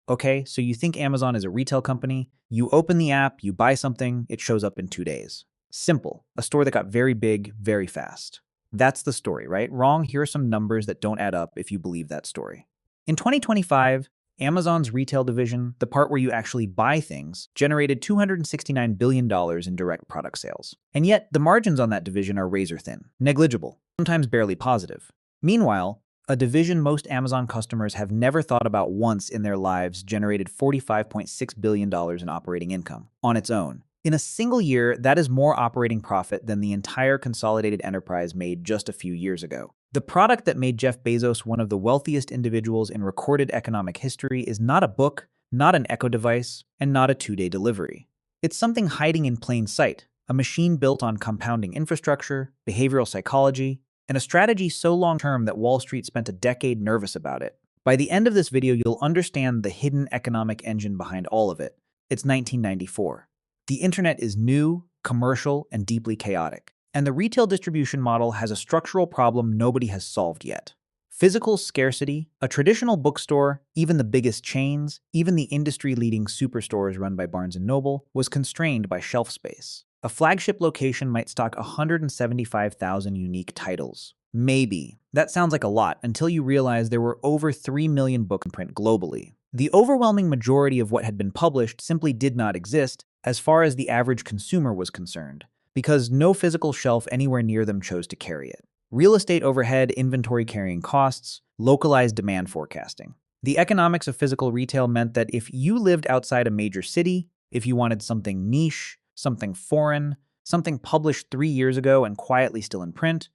Okay, so you think Amazon is a retail company, you open the app, you buy something, it shows up in 2 days. Simple. A store that got very big, very fast. That's the story, right? Wrong. Here are some numbers that don't add up if you believe that story. In 2025, Amazon's retail division, the part where you actually buy things, generated $269 billion in direct product sales. And yet, the margins on that division are razor thin, negligible, sometimes barely positive. Meanwhile, a division most Amazon customers have never thought about once in their lives generated $45.6 billion in operating income on its own. In a single year, that is more operating profit than the entire consolidated enterprise made just a few years ago. The product that made Jeff Bezos one of the wealthiest individuals in recorded economic history is not a book, not an Echo device, and not a 2-day delivery. It's something hiding in plain sight, a machine built on compounding infrastructure, behavioral psychology, and a strategy so long-term that Wall Street spent a decade nervous about it. By the end of this video, you'll understand the hidden economic engine behind all of it. It's 1994. The internet is new, commercial, and deeply chaotic. And the retail distribution model has a structural problem nobody has solved yet. Physical scarcity, a traditional bookstore, even the biggest chains, even the industry-leading superstores run by Barnes & Noble, was constrained by shelf space. A flagship location might stock 175,000 unique titles. Maybe. That sounds like a lot until you realize there were over 3 million books in print globally. The overwhelming majority of what had been published simply did not exist as far as the average consumer was concerned, because no physical shelf anywhere near them chose to carry it. Real estate overhead, inventory carrying costs, localized demand forecasting. The economics of physical retail meant that if you lived outside a major city, if you wanted something niche, something foreign, something published 3 years ago and quietly still in print,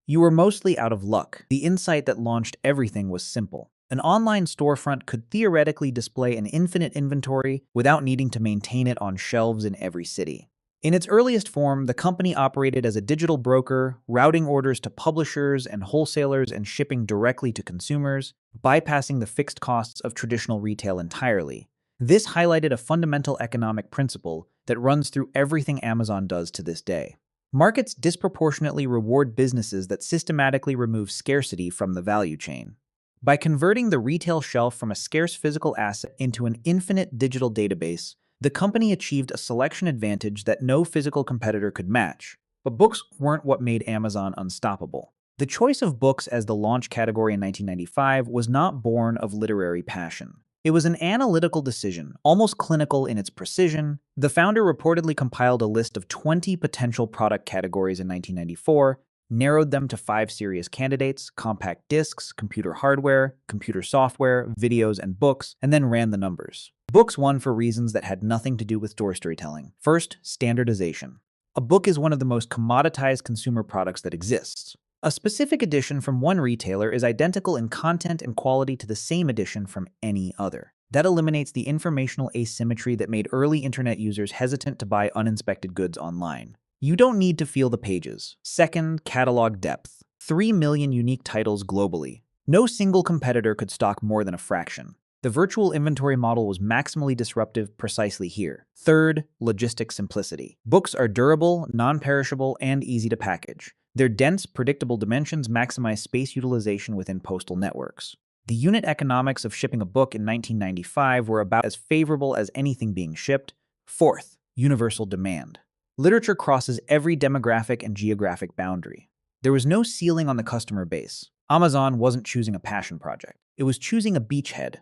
you were mostly out of luck. The insight that launched everything was simple. An online storefront could theoretically display an infinite inventory without needing to maintain it on shelves in every city. In its earliest form, the company operated as a digital broker, routing orders to publishers and wholesalers and shipping directly to consumers, bypassing the fixed costs of traditional retail entirely. This highlighted a fundamental economic principle that runs through everything Amazon does to this day. Markets disproportionately reward businesses that systematically remove scarcity from the value chain. By converting the retail shelf from a scarce physical asset into an infinite digital database, the company achieved a selection advantage that no physical competitor could match. But books weren't what made Amazon unstoppable. The choice of books as the launch category in 1995 was not born of literary passion. It was an analytical decision, almost clinical in its precision. The founder reportedly compiled a list of 20 potential product categories in 1994, narrowed them to 5 serious candidates: compact discs, computer hardware, computer software, videos, and books, and then ran the numbers. Books won for reasons that had nothing to do with storytelling. First, standardization. A book is one of the most commoditized consumer products that exists. A specific edition from one retailer is identical in content and quality to the same edition from any other. That eliminates the informational asymmetry that made early internet users hesitant to buy uninspected goods online. You don't need to feel the pages. Second, catalog depth. 3 million unique titles globally. No single competitor could stock more than a fraction. The virtual inventory model was maximally disruptive precisely here. Third, logistic simplicity. Books are durable, non-perishable, and easy to package. Their dense, predictable dimensions maximize space utilization within postal networks. The unit economics of shipping a book in 1995 were about as favorable as anything being shipped. Fourth, universal demand. Literature crosses every demographic and geographic boundary. There was no ceiling on the customer base. Amazon wasn't choosing a passion project. It was choosing a beachhead,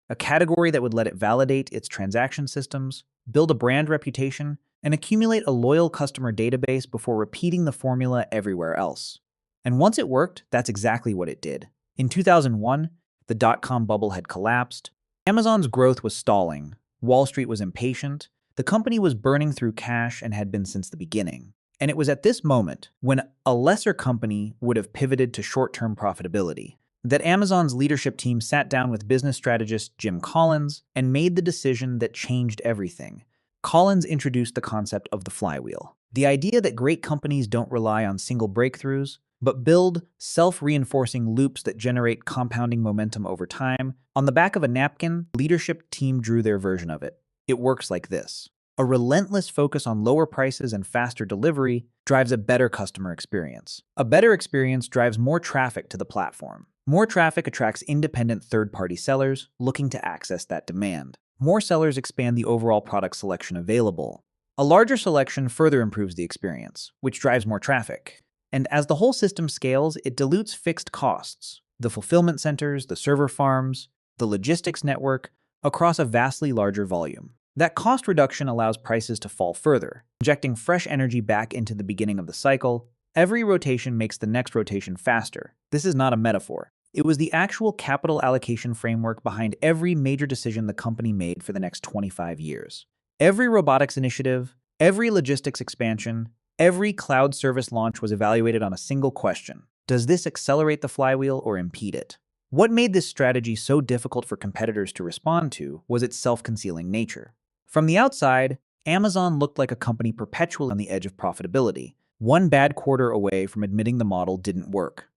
a category that would let it validate its transaction systems, build a brand reputation, and accumulate a loyal customer database before repeating the formula everywhere else. And once it worked, that's exactly what it did. In 2001, the dot-com bubble had collapsed. Amazon's growth was stalling. Wall Street was impatient. The company was burning through cash and had been since the beginning. And it was at this moment, when a lesser company would have pivoted to short-term profitability, that Amazon's leadership team sat down with business strategist Jim Collins and made the decision that changed everything. Collins introduced the concept of the flywheel, the idea that great companies don't rely on single breakthroughs, but build self-reinforcing loops that generate compounding momentum over time. On the back of a napkin, the leadership team drew their version of it. It works like this. A relentless focus on lower prices and faster delivery drives a better customer experience. A better experience drives more traffic to the platform. More traffic attracts independent third-party sellers looking to access that demand. More sellers expand the overall product selection available. A larger selection further improves the experience, which drives more traffic. And as the whole system scales, it dilutes fixed costs, the fulfillment centers, the server farms, the logistics network, across a vastly larger volume. That cost reduction allows prices to fall further, injecting fresh energy back into the beginning of the cycle. Every rotation makes the next rotation faster. This is not a metaphor. It was the actual capital allocation framework behind every major decision the company made for the next 25 years. Every robotics initiative, every logistics expansion, every cloud service launch was evaluated on a single question. Does this accelerate the flywheel or impede it? What made this strategy so difficult for competitors to respond to was its self-concealing nature. From the outside, Amazon looked like a company perpetually on the edge of profitability, one bad quarter away from admitting the model didn't work.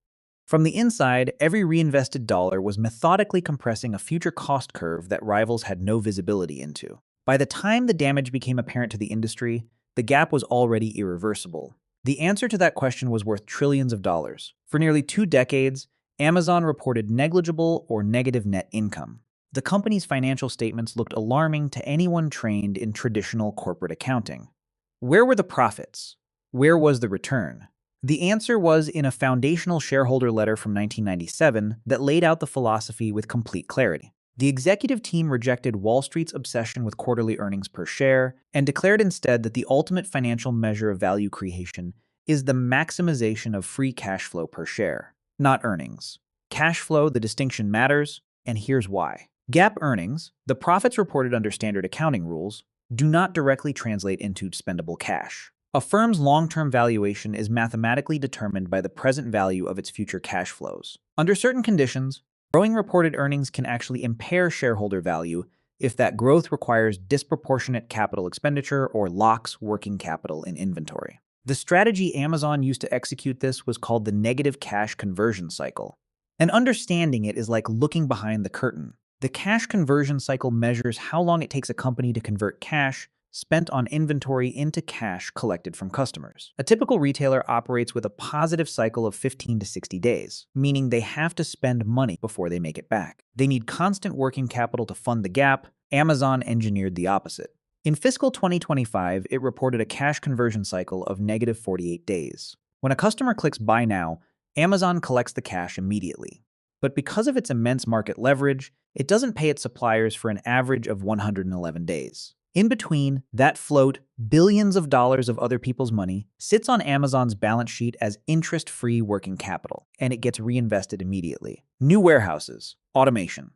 From the inside, every reinvested dollar was methodically compressing a future cost curve that rivals had no visibility into. By the time the damage became apparent to the industry, the gap was already irreversible. The answer to that question was worth trillions of dollars. For nearly 2 decades, Amazon reported negligible or negative net income. The company's financial statements looked alarming to anyone trained in traditional corporate accounting. Where were the profits? Where was the return? The answer was in a foundational shareholder letter from 1997 that laid out the philosophy with complete clarity. The executive team rejected Wall Street's obsession with quarterly earnings per share and declared instead that the ultimate financial measure of value creation is the maximization of free cash flow per share, not earnings. Cash flow, the distinction matters, and here's why. GAAP earnings, the profits reported under standard accounting rules, do not directly translate into spendable cash. A firm's long-term valuation is mathematically determined by the present value of its future cash flows. Under certain conditions, growing reported earnings can actually impair shareholder value if that growth requires disproportionate capital expenditure or locks working capital in inventory. The strategy Amazon used to execute this was called the negative cash conversion cycle. And understanding it is like looking behind the curtain. The cash conversion cycle measures how long it takes a company to convert cash spent on inventory into cash collected from customers. A typical retailer operates with a positive cycle of 15 to 60 days, meaning they have to spend money before they make it back. They need constant working capital to fund the gap. Amazon engineered the opposite. In fiscal 2025, it reported a cash conversion cycle of negative 48 days. When a customer clicks Buy Now, Amazon collects the cash immediately. But because of its immense market leverage, it doesn't pay its suppliers for an average of 111 days. In between, that float, billions of dollars of other people's money, sits on Amazon's balance sheet as interest-free working capital, and it gets reinvested immediately. New warehouses, automation,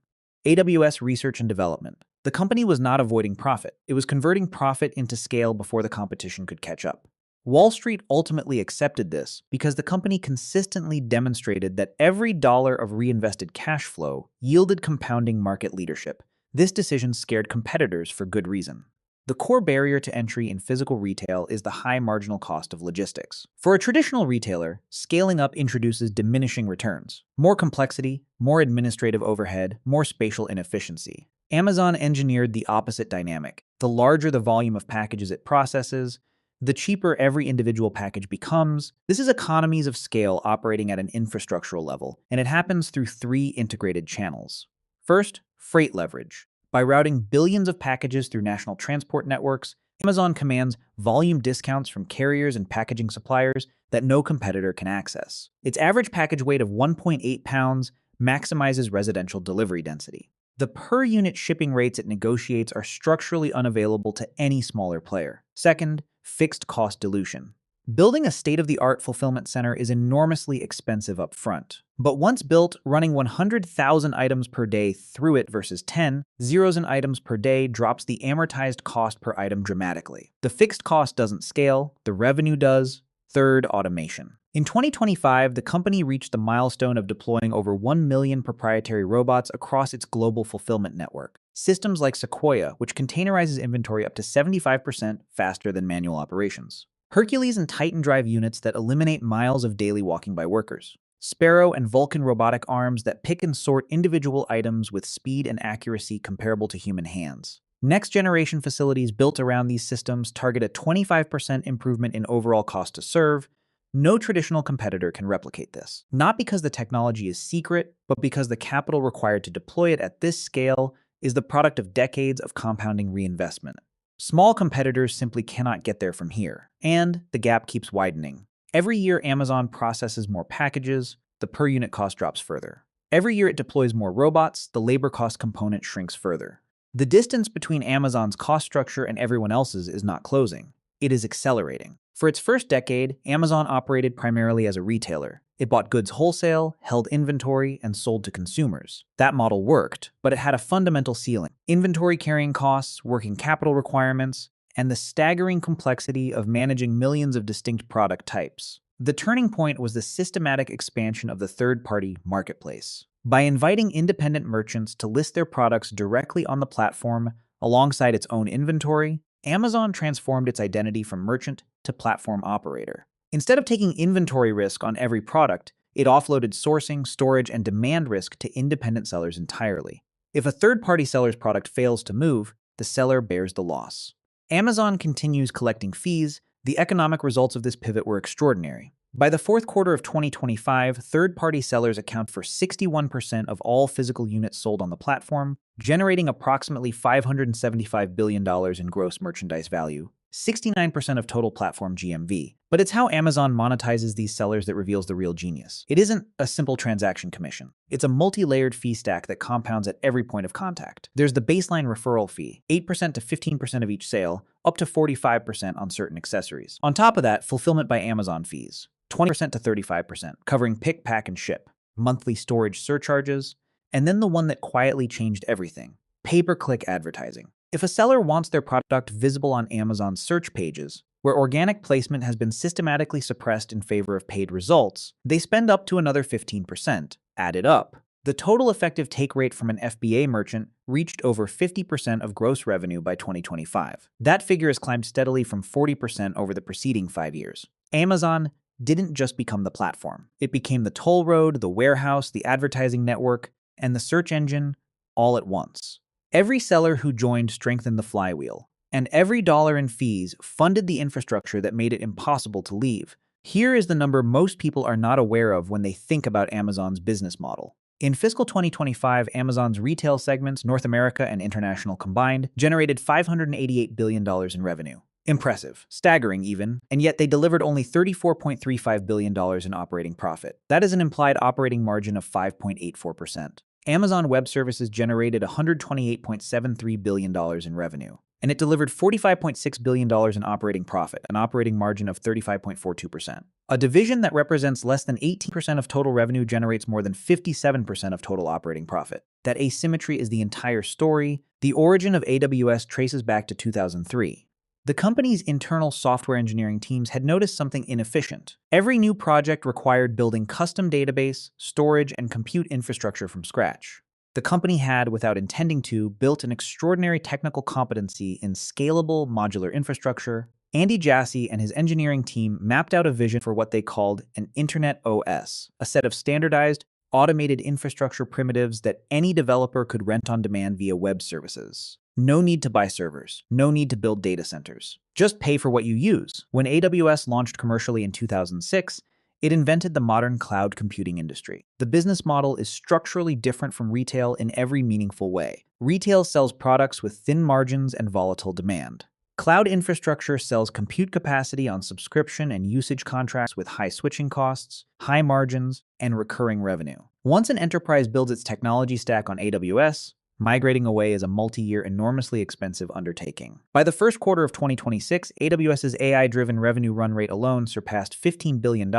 AWS research and development. The company was not avoiding profit. It was converting profit into scale before the competition could catch up. Wall Street ultimately accepted this because the company consistently demonstrated that every dollar of reinvested cash flow yielded compounding market leadership. This decision scared competitors for good reason. The core barrier to entry in physical retail is the high marginal cost of logistics. For a traditional retailer, scaling up introduces diminishing returns. More complexity, more administrative overhead, more spatial inefficiency. Amazon engineered the opposite dynamic. The larger the volume of packages it processes, the cheaper every individual package becomes. This is economies of scale operating at an infrastructural level, and it happens through 3 integrated channels. First, freight leverage. By routing billions of packages through national transport networks, Amazon commands volume discounts from carriers and packaging suppliers that no competitor can access. Its average package weight of 1.8 pounds maximizes residential delivery density. The per-unit shipping rates it negotiates are structurally unavailable to any smaller player. Second, fixed cost dilution. Building a state-of-the-art fulfillment center is enormously expensive up front. But once built, running 100,000 items per day through it versus 10,000 items per day drops the amortized cost per item dramatically. The fixed cost doesn't scale, the revenue does. Third, automation. In 2025, the company reached the milestone of deploying over 1 million proprietary robots across its global fulfillment network. Systems like Sequoia, which containerizes inventory up to 75% faster than manual operations. Hercules and Titan drive units that eliminate miles of daily walking by workers. Sparrow and Vulcan robotic arms that pick and sort individual items with speed and accuracy comparable to human hands. Next-generation facilities built around these systems target a 25% improvement in overall cost to serve, No traditional competitor can replicate this. Not because the technology is secret, but because the capital required to deploy it at this scale is the product of decades of compounding reinvestment. Small competitors simply cannot get there from here, and the gap keeps widening. Every year Amazon processes more packages, the per unit cost drops further. Every year it deploys more robots, the labor cost component shrinks further. The distance between Amazon's cost structure and everyone else's is not closing. It is accelerating. For its first decade, Amazon operated primarily as a retailer. It bought goods wholesale, held inventory, and sold to consumers. That model worked, but it had a fundamental ceiling: inventory carrying costs, working capital requirements, and the staggering complexity of managing millions of distinct product types. The turning point was the systematic expansion of the third-party marketplace. By inviting independent merchants to list their products directly on the platform alongside its own inventory, Amazon transformed its identity from merchant to platform operator. Instead of taking inventory risk on every product, it offloaded sourcing, storage, and demand risk to independent sellers entirely. If a third-party seller's product fails to move, the seller bears the loss. Amazon continues collecting fees. The economic results of this pivot were extraordinary. By the fourth quarter of 2025, third-party sellers account for 61% of all physical units sold on the platform, generating approximately $575 billion in gross merchandise value, 69% of total platform GMV. But it's how Amazon monetizes these sellers that reveals the real genius. It isn't a simple transaction commission. It's a multi-layered fee stack that compounds at every point of contact. There's the baseline referral fee, 8% to 15% of each sale, up to 45% on certain accessories. On top of that, fulfillment by Amazon fees, 20% to 35%, covering pick, pack, and ship, monthly storage surcharges, and then the one that quietly changed everything: pay-per-click advertising. If a seller wants their product visible on Amazon's search pages, where organic placement has been systematically suppressed in favor of paid results, they spend up to another 15%. Added up, the total effective take rate from an FBA merchant reached over 50% of gross revenue by 2025. That figure has climbed steadily from 40% over the preceding 5 years. Amazon didn't just become the platform. It became the toll road, the warehouse, the advertising network, and the search engine all at once. Every seller who joined strengthened the flywheel, and every dollar in fees funded the infrastructure that made it impossible to leave. Here is the number most people are not aware of when they think about Amazon's business model. In fiscal 2025, Amazon's retail segments, North America and international combined, generated $588 billion in revenue. Impressive, staggering even, and yet they delivered only $34.35 billion in operating profit. That is an implied operating margin of 5.84%. Amazon Web Services generated $128.73 billion in revenue, and it delivered $45.6 billion in operating profit, an operating margin of 35.42%. A division that represents less than 18% of total revenue generates more than 57% of total operating profit. That asymmetry is the entire story. The origin of AWS traces back to 2003. The company's internal software engineering teams had noticed something inefficient. Every new project required building custom database, storage, and compute infrastructure from scratch. The company had, without intending to, built an extraordinary technical competency in scalable modular infrastructure. Andy Jassy and his engineering team mapped out a vision for what they called an Internet OS, a set of standardized, automated infrastructure primitives that any developer could rent on demand via web services. No need to buy servers, no need to build data centers. Just pay for what you use. When AWS launched commercially in 2006, it invented the modern cloud computing industry. The business model is structurally different from retail in every meaningful way. Retail sells products with thin margins and volatile demand. Cloud infrastructure sells compute capacity on subscription and usage contracts with high switching costs, high margins, and recurring revenue. Once an enterprise builds its technology stack on AWS, migrating away is a multi-year, enormously expensive undertaking. By the first quarter of 2026, AWS's AI-driven revenue run rate alone surpassed $15 billion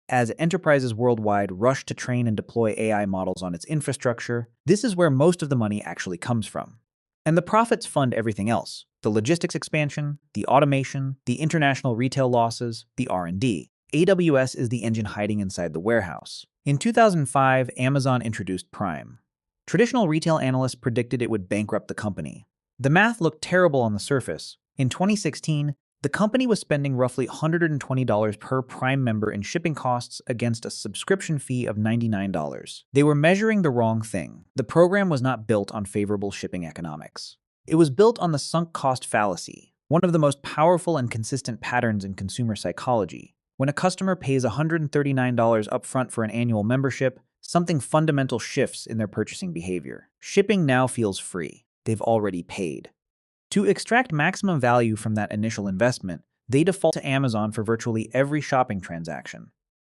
as enterprises worldwide rush to train and deploy AI models on its infrastructure. This is where most of the money actually comes from. And the profits fund everything else: the logistics expansion, the automation, the international retail losses, the R&D. AWS is the engine hiding inside the warehouse. In 2005, Amazon introduced Prime. Traditional retail analysts predicted it would bankrupt the company. The math looked terrible on the surface. In 2016, the company was spending roughly $120 per Prime member in shipping costs against a subscription fee of $99. They were measuring the wrong thing. The program was not built on favorable shipping economics. It was built on the sunk cost fallacy, one of the most powerful and consistent patterns in consumer psychology. When a customer pays $139 upfront for an annual membership, something fundamental shifts in their purchasing behavior. Shipping now feels free. They've already paid. To extract maximum value from that initial investment, they default to Amazon for virtually every shopping transaction.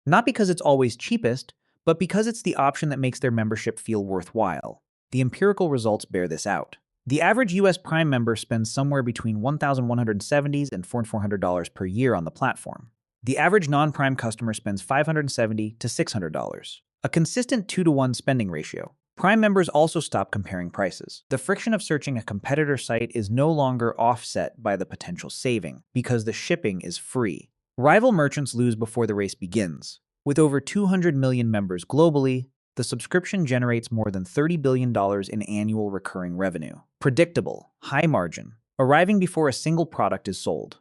Not because it's always cheapest, but because it's the option that makes their membership feel worthwhile. The empirical results bear this out. The average US Prime member spends somewhere between $1,170 and $400 per year on the platform. The average non-Prime customer spends $570 to $600, a consistent 2-to-1 spending ratio. Prime members also stop comparing prices. The friction of searching a competitor site is no longer offset by the potential saving, because the shipping is free. Rival merchants lose before the race begins. With over 200 million members globally, the subscription generates more than $30 billion in annual recurring revenue. Predictable, high margin, arriving before a single product is sold.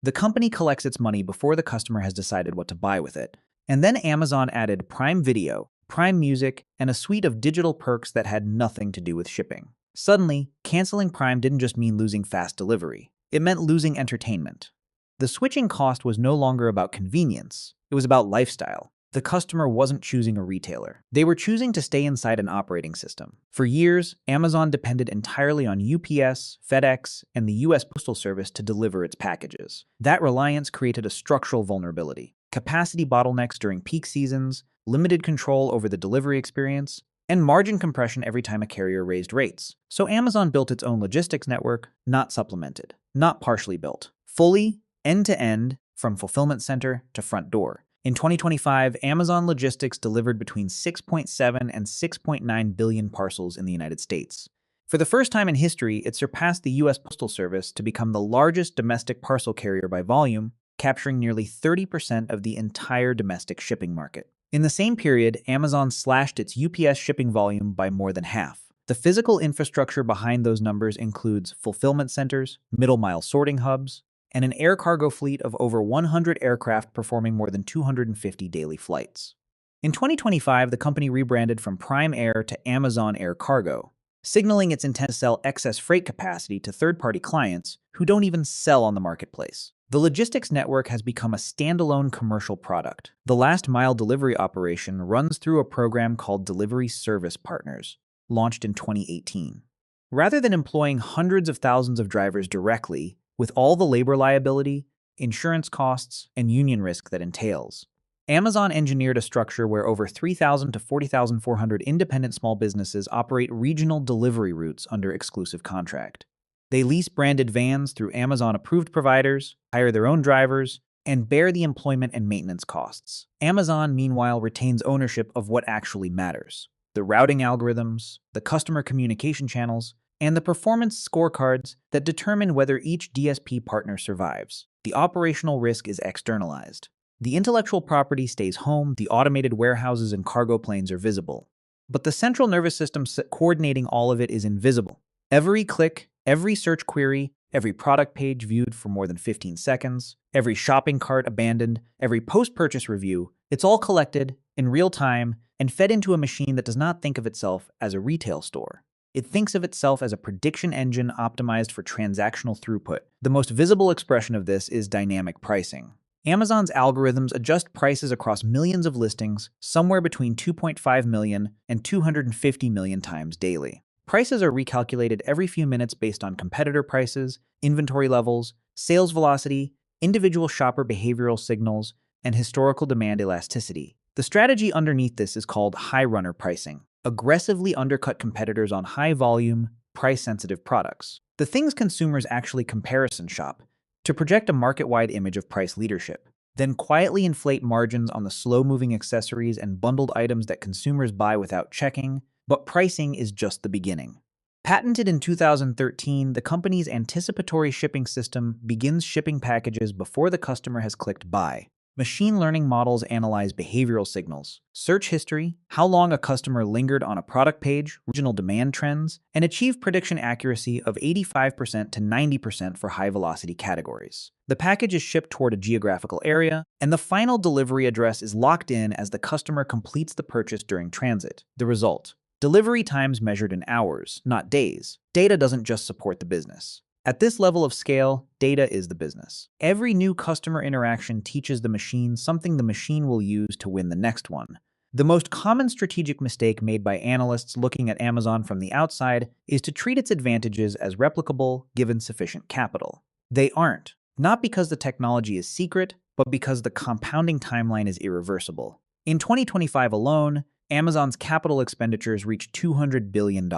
The company collects its money before the customer has decided what to buy with it. And then Amazon added Prime Video, Prime Music, and a suite of digital perks that had nothing to do with shipping. Suddenly, canceling Prime didn't just mean losing fast delivery. It meant losing entertainment. The switching cost was no longer about convenience. It was about lifestyle. The customer wasn't choosing a retailer. They were choosing to stay inside an operating system. For years, Amazon depended entirely on UPS, FedEx, and the US Postal Service to deliver its packages. That reliance created a structural vulnerability. Capacity bottlenecks during peak seasons, limited control over the delivery experience, and margin compression every time a carrier raised rates. So Amazon built its own logistics network, not supplemented, not partially built. Fully, end-to-end, from fulfillment center to front door. In 2025, Amazon Logistics delivered between 6.7 and 6.9 billion parcels in the United States. For the first time in history, it surpassed the US Postal Service to become the largest domestic parcel carrier by volume, capturing nearly 30% of the entire domestic shipping market. In the same period, Amazon slashed its UPS shipping volume by more than half. The physical infrastructure behind those numbers includes fulfillment centers, middle-mile sorting hubs, and an air cargo fleet of over 100 aircraft performing more than 250 daily flights. In 2025, the company rebranded from Prime Air to Amazon Air Cargo, signaling its intent to sell excess freight capacity to third-party clients who don't even sell on the marketplace. The logistics network has become a standalone commercial product. The last-mile delivery operation runs through a program called Delivery Service Partners, launched in 2018. Rather than employing hundreds of thousands of drivers directly, with all the labor liability, insurance costs, and union risk that entails, Amazon engineered a structure where over 3,000 to 40,400 independent small businesses operate regional delivery routes under exclusive contract. They lease branded vans through Amazon-approved providers, hire their own drivers, and bear the employment and maintenance costs. Amazon, meanwhile, retains ownership of what actually matters: the routing algorithms, the customer communication channels, and the performance scorecards that determine whether each DSP partner survives. The operational risk is externalized. The intellectual property stays home, the automated warehouses and cargo planes are visible. But the central nervous system coordinating all of it is invisible. Every click, every search query, every product page viewed for more than 15 seconds, every shopping cart abandoned, every post-purchase review, it's all collected in real time and fed into a machine that does not think of itself as a retail store. It thinks of itself as a prediction engine optimized for transactional throughput. The most visible expression of this is dynamic pricing. Amazon's algorithms adjust prices across millions of listings, somewhere between 2.5 million and 250 million times daily. Prices are recalculated every few minutes based on competitor prices, inventory levels, sales velocity, individual shopper behavioral signals, and historical demand elasticity. The strategy underneath this is called high runner pricing. Aggressively undercut competitors on high-volume, price-sensitive products. The things consumers actually comparison shop to project a market-wide image of price leadership, then quietly inflate margins on the slow-moving accessories and bundled items that consumers buy without checking, but pricing is just the beginning. Patented in 2013, the company's anticipatory shipping system begins shipping packages before the customer has clicked buy. Machine learning models analyze behavioral signals, search history, how long a customer lingered on a product page, regional demand trends, and achieve prediction accuracy of 85% to 90% for high-velocity categories. The package is shipped toward a geographical area, and the final delivery address is locked in as the customer completes the purchase during transit. The result: delivery times measured in hours, not days. Data doesn't just support the business. At this level of scale, data is the business. Every new customer interaction teaches the machine something the machine will use to win the next one. The most common strategic mistake made by analysts looking at Amazon from the outside is to treat its advantages as replicable given sufficient capital. They aren't, not because the technology is secret, but because the compounding timeline is irreversible. In 2025 alone, Amazon's capital expenditures reached $200 billion,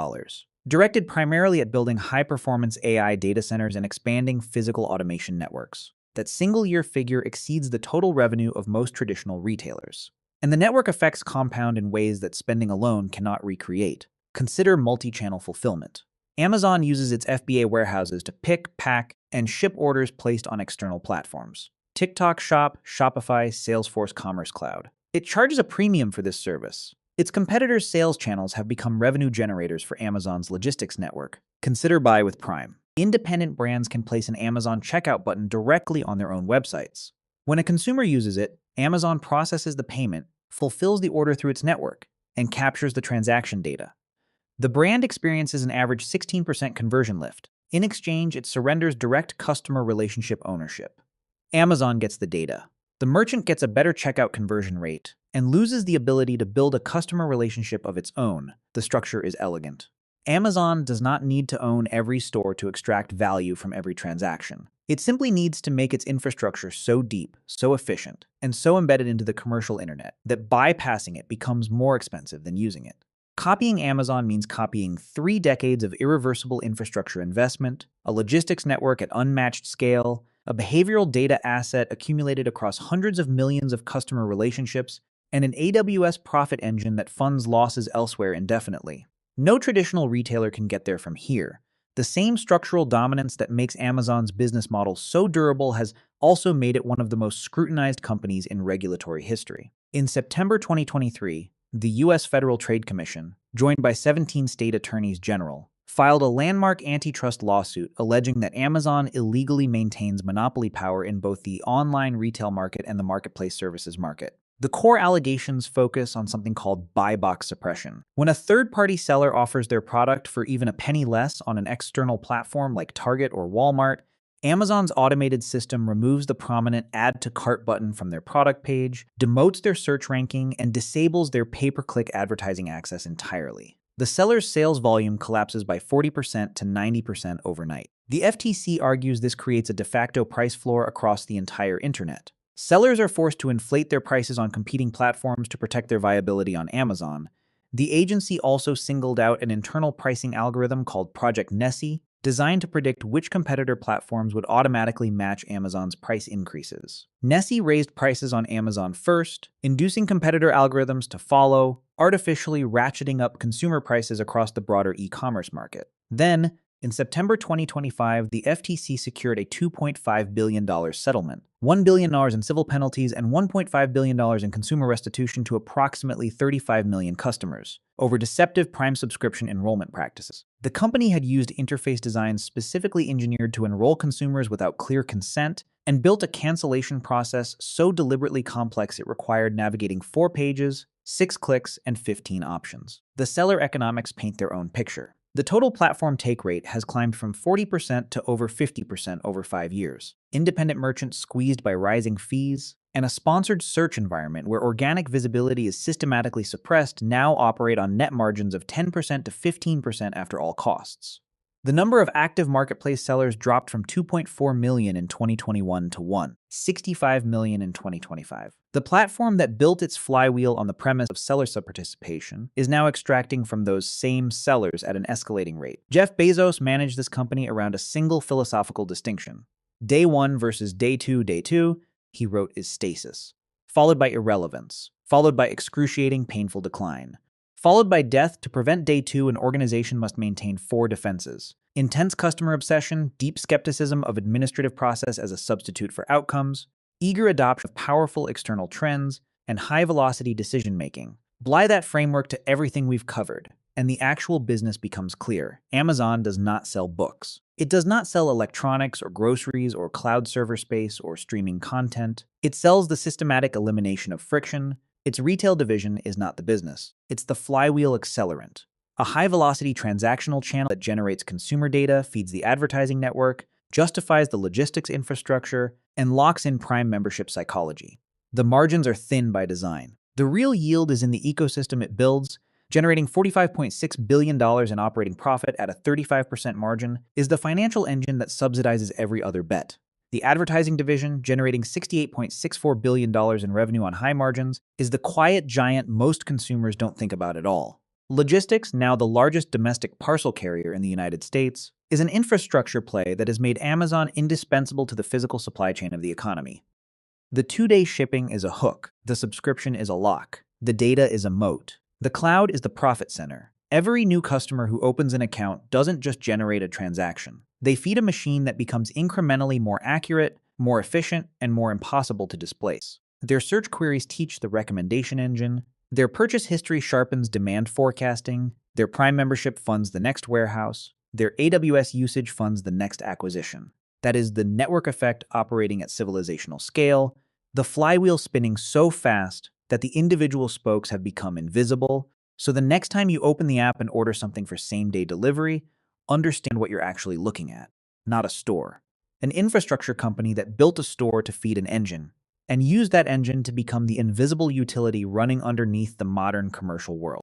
directed primarily at building high-performance AI data centers and expanding physical automation networks. That single-year figure exceeds the total revenue of most traditional retailers. And the network effects compound in ways that spending alone cannot recreate. Consider multi-channel fulfillment. Amazon uses its FBA warehouses to pick, pack, and ship orders placed on external platforms. TikTok Shop, Shopify, Salesforce Commerce Cloud. It charges a premium for this service. Its competitors' sales channels have become revenue generators for Amazon's logistics network. Consider Buy with Prime. Independent brands can place an Amazon checkout button directly on their own websites. When a consumer uses it, Amazon processes the payment, fulfills the order through its network, and captures the transaction data. The brand experiences an average 16% conversion lift. In exchange, it surrenders direct customer relationship ownership. Amazon gets the data. The merchant gets a better checkout conversion rate and loses the ability to build a customer relationship of its own. The structure is elegant. Amazon does not need to own every store to extract value from every transaction. It simply needs to make its infrastructure so deep, so efficient, and so embedded into the commercial internet that bypassing it becomes more expensive than using it. Copying Amazon means copying 3 decades of irreversible infrastructure investment, a logistics network at unmatched scale, a behavioral data asset accumulated across hundreds of millions of customer relationships, and an AWS profit engine that funds losses elsewhere indefinitely. No traditional retailer can get there from here. The same structural dominance that makes Amazon's business model so durable has also made it one of the most scrutinized companies in regulatory history. In September 2023, the U.S. Federal Trade Commission, joined by 17 state attorneys general, filed a landmark antitrust lawsuit alleging that Amazon illegally maintains monopoly power in both the online retail market and the marketplace services market. The core allegations focus on something called buy box suppression. When a third-party seller offers their product for even a penny less on an external platform like Target or Walmart, Amazon's automated system removes the prominent Add to Cart button from their product page, demotes their search ranking, and disables their pay-per-click advertising access entirely. The seller's sales volume collapses by 40% to 90% overnight. The FTC argues this creates a de facto price floor across the entire internet. Sellers are forced to inflate their prices on competing platforms to protect their viability on Amazon. The agency also singled out an internal pricing algorithm called Project Nessie, designed to predict which competitor platforms would automatically match Amazon's price increases. Nessie raised prices on Amazon first, inducing competitor algorithms to follow, artificially ratcheting up consumer prices across the broader e-commerce market. Then, in September 2025, the FTC secured a $2.5 billion settlement, $1 billion in civil penalties, and $1.5 billion in consumer restitution to approximately 35 million customers over deceptive Prime subscription enrollment practices. The company had used interface designs specifically engineered to enroll consumers without clear consent and built a cancellation process so deliberately complex it required navigating 4 pages, 6 clicks, and 15 options. The seller economics paint their own picture. The total platform take rate has climbed from 40% to over 50% over 5 years. Independent merchants squeezed by rising fees, and a sponsored search environment where organic visibility is systematically suppressed now operate on net margins of 10% to 15% after all costs. The number of active marketplace sellers dropped from 2.4 million in 2021 to 1.65 million in 2025. The platform that built its flywheel on the premise of seller subparticipation is now extracting from those same sellers at an escalating rate. Jeff Bezos managed this company around a single philosophical distinction. Day 1 versus day 2, he wrote, is stasis, followed by irrelevance, followed by excruciating, painful decline. Followed by death. To prevent day 2, an organization must maintain 4 defenses: intense customer obsession, deep skepticism of administrative process as a substitute for outcomes, eager adoption of powerful external trends, and high-velocity decision-making. Apply that framework to everything we've covered, and the actual business becomes clear. Amazon does not sell books. It does not sell electronics or groceries or cloud server space or streaming content. It sells the systematic elimination of friction. Its retail division is not the business. It's the flywheel accelerant, A high-velocity transactional channel that generates consumer data, feeds the advertising network, justifies the logistics infrastructure, and locks in Prime membership psychology. The margins are thin by design. The real yield is in the ecosystem it builds. Generating $45.6 billion in operating profit at a 35% margin is the financial engine that subsidizes every other bet. The advertising division, generating $68.64 billion in revenue on high margins, is the quiet giant most consumers don't think about at all. Logistics, now the largest domestic parcel carrier in the United States, is an infrastructure play that has made Amazon indispensable to the physical supply chain of the economy. The 2-day shipping is a hook, the subscription is a lock, the data is a moat. The cloud is the profit center. Every new customer who opens an account doesn't just generate a transaction. They feed a machine that becomes incrementally more accurate, more efficient, and more impossible to displace. Their search queries teach the recommendation engine. Their purchase history sharpens demand forecasting. Their Prime membership funds the next warehouse. Their AWS usage funds the next acquisition. That is the network effect operating at civilizational scale, the flywheel spinning so fast that the individual spokes have become invisible. So the next time you open the app and order something for same-day delivery, understand what you're actually looking at, not a store. An infrastructure company that built a store to feed an engine, and used that engine to become the invisible utility running underneath the modern commercial world.